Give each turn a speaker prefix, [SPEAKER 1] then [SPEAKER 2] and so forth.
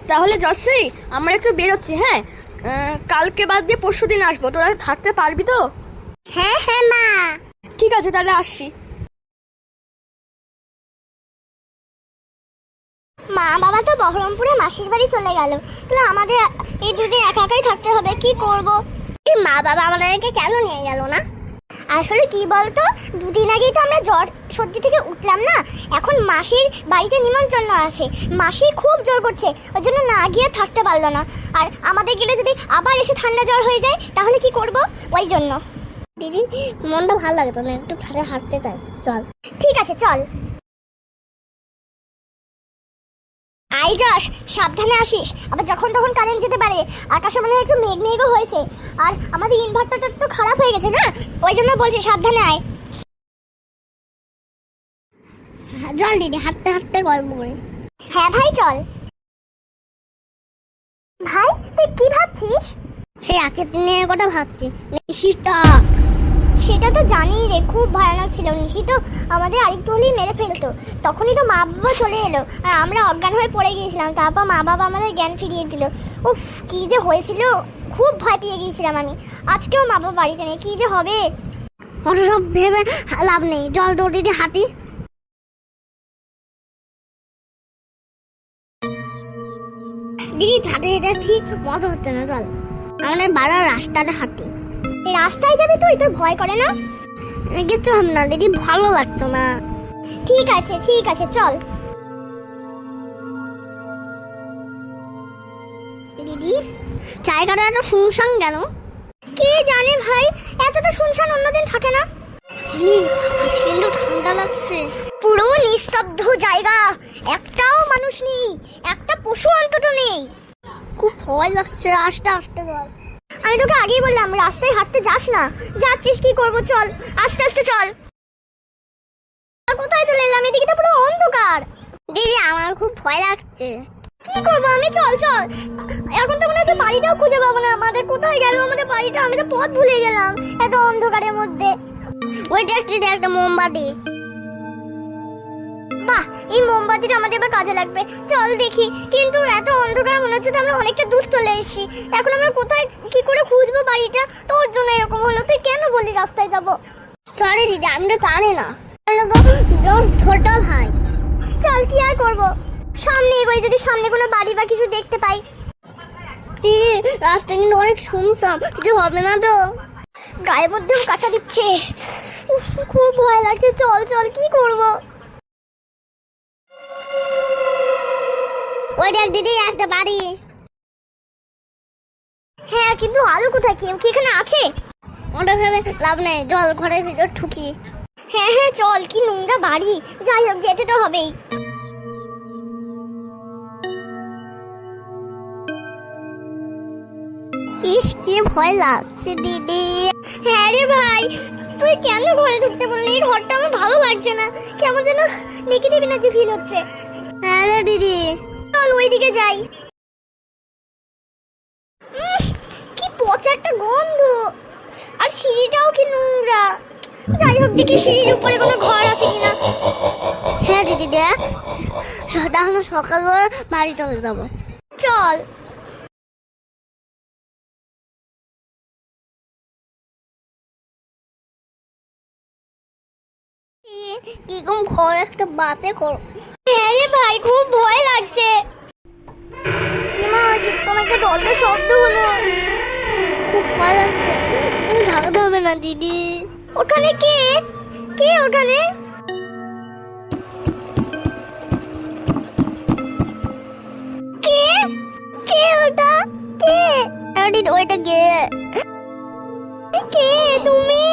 [SPEAKER 1] তাহলে যশ্রী, আমরা একটু বেরোচ্ছি। হ্যাঁ, কালকে বাদ দিয়ে পরশু দিন আসবো। তোরা থাকতে পারবি তো?
[SPEAKER 2] হ্যাঁ হ্যাঁ মা।
[SPEAKER 1] ঠিক আছে, তাহলে আসছি।
[SPEAKER 2] মা বাবা তো বহরমপুরে মাসির বাড়ি চলে গেল, তাহলে আমাদের এই দুদিন একা একাই থাকতে হবে। কি করব? এই মা বাবা আমাদেরকে কেন নিয়ে গেল না? আসলে কি বলতো, দুদিন আগেই তো আমরা জ্বর সর্দি থেকে উঠলাম না। এখন মাসির বাড়িতে নিমন্ত্রণ আছে, মাসি খুব জোর করছে, ওই জন্য না গিয়ে থাকতে পারলো না। আর আমাদের গেলে যদি আবার এসে ঠান্ডা জ্বর হয়ে যায় তাহলে কি করব? ওই জন্য। দিদি, মনটা ভালো লাগে তো না, একটু ছাড়ে হাঁটতে চাই, চল। ঠিক আছে চল। আই যশ, সাবধানে আসিস, আবার যখন তখন কারেন্ট যেতে পারে। আকাশে মনে হয় একটু মেঘ মেঘও হয়েছে, আর আমাদের ইনভার্টারটা তো খারাপ হয়ে গেছে না, ওই জন্য বলছি সাবধানে আয়। চল দিদি, হাঁটতে হাঁটতে গল্প করি। হ্যাঁ ভাই চল। ভাই তুই কি ভাবছিস? সেই আগের দিনের কথা ভাবছি, নিশিটা। সেটা তো জানি রে, খুব ভয়ানক ছিল। নিশি তো আমাদের আরেকটু হলেই মেরে ফেলতো। তখনই তো মা বাবা চলে এলো, আর আমরা অজ্ঞান হয়ে পড়ে গিয়েছিলাম। তারপর মা বাবা আমাদের জ্ঞান ফিরিয়ে দিল। উফ, কি যে হয়েছিল, খুব ভয় পেয়ে গিয়েছিলাম আমি। আজকেও মা বাবা বাড়িতে নেই, কি যে হবে। অত সব ভেবে লাভ নেই, জল দৌড় দিদি হাঁটি। দিদি হাঁটে হেঁটে ঠিক মজা হচ্ছে না, চল আমাদের বাড়ার রাস্তাটা হাঁটি। রাস্তায় যাবি তুই? তোর ভয় করে না? কিছু হবে না দিদি, ভালো লাগছে না। ঠিক আছে ঠিক আছে, চল। দিদি, জায়গাটা এত শুনশান কেন? কে জানে ভাই, এতটা শুনশান অন্যদিন থাকে না। আজ কিন্তু ঠান্ডা লাগছে। পুরো নিস্তব্ধ জায়গা, একটাও মানুষ নেই, একটা পশু অন্তত নেই। খুব ভয় লাগছে, আস্তে আস্তে চল। আমি তোকে আগেই বললাম রাস্তায় হাঁটতে যাস না। যাচ্ছিস, কি করবো, চল আস্তে আস্তে চল। কোথায় চলে এলাম? এদিকে তো পুরো অন্ধকার। দিদি, আমার খুব ভয় লাগছে। কি করবো আমি? চল চল। এখন তো মনে হচ্ছে বাড়িটাও খুঁজে পাবো না আমাদের। কোথায় গেল আমাদের বাড়িটা? আমি তো পথ ভুলে গেলাম এত অন্ধকারের মধ্যে। ওইটা একটা মোমবাতি। বাহ, এই মোমবাতিটা আমাদের এবার কাজে লাগবে। চল দেখি। কিন্তু এত অন্ধকার, মনে হচ্ছে তো আমরা অনেকটা দূর চলে এসেছি। এখন আমরা কোথায় কি করে খুঁজবো বাড়িটা? তোর জন্য এরকম হলো। তুই কেন বলি রাস্তায় যাবো? সরি দিদি, আমি তো জানি না। ছোট ভাই, চল কি আর করবো, সামনে এগোই। যদি সামনে কোনো বাড়ি বা কিছু দেখতে পাই। রাস্তা কিন্তু অনেক শুনশান, কিছু হবে না তো? গায়ের মধ্যেও কাটা দিচ্ছে, খুব ভয় লাগছে। চল চল, কি করবো? ওই দেখ দিদি, একটা বাড়ি। হ্যাঁ, কিন্তু আলো কোথায়? কেউ কি এখানে আছে? ওটা ভেবে লাভ নেই, জল ঘরের ভিতর ঠুকি। হ্যাঁ হ্যাঁ চল, কি নোংরা বাড়ি। যাই হোক, যেতে তো হবেই। ইস, কি ভয় লাগছে দিদি। হ্যাঁ রে ভাই, তুই কেন ঘরে ঢুকতে বললি? এই ঘরটা আমার ভালো লাগছে না, কেমন যেন নেগেটিভ এনার্জি ফিল হচ্ছে। হ্যাঁ রে দিদি, চল ওইদিকে যাই। কি পচা একটা গন্ধ, আর সিঁড়িটাও কি নোংরা। যাই হোক, দেখি সিঁড়ির উপরে কোনো ঘর আছে কিনা। হ্যাঁ দিদি দেখ, তাহলে সকালবেলা বাড়ি চলে যাবো, চল। কিরকম ঘর, একটা বাজে ঘর। হ্যাঁ রে ভাই, খুব ভয় লাগছে। মা, কিরকম একটা দরজার শব্দ হলো, খুব ভয় লাগছে। তুমি ঝাড়াতে হবে না দিদি। ওখানে কে? কে ওখানে? কে? কে ওটা? কে? ওইটা কে? কে তুমি?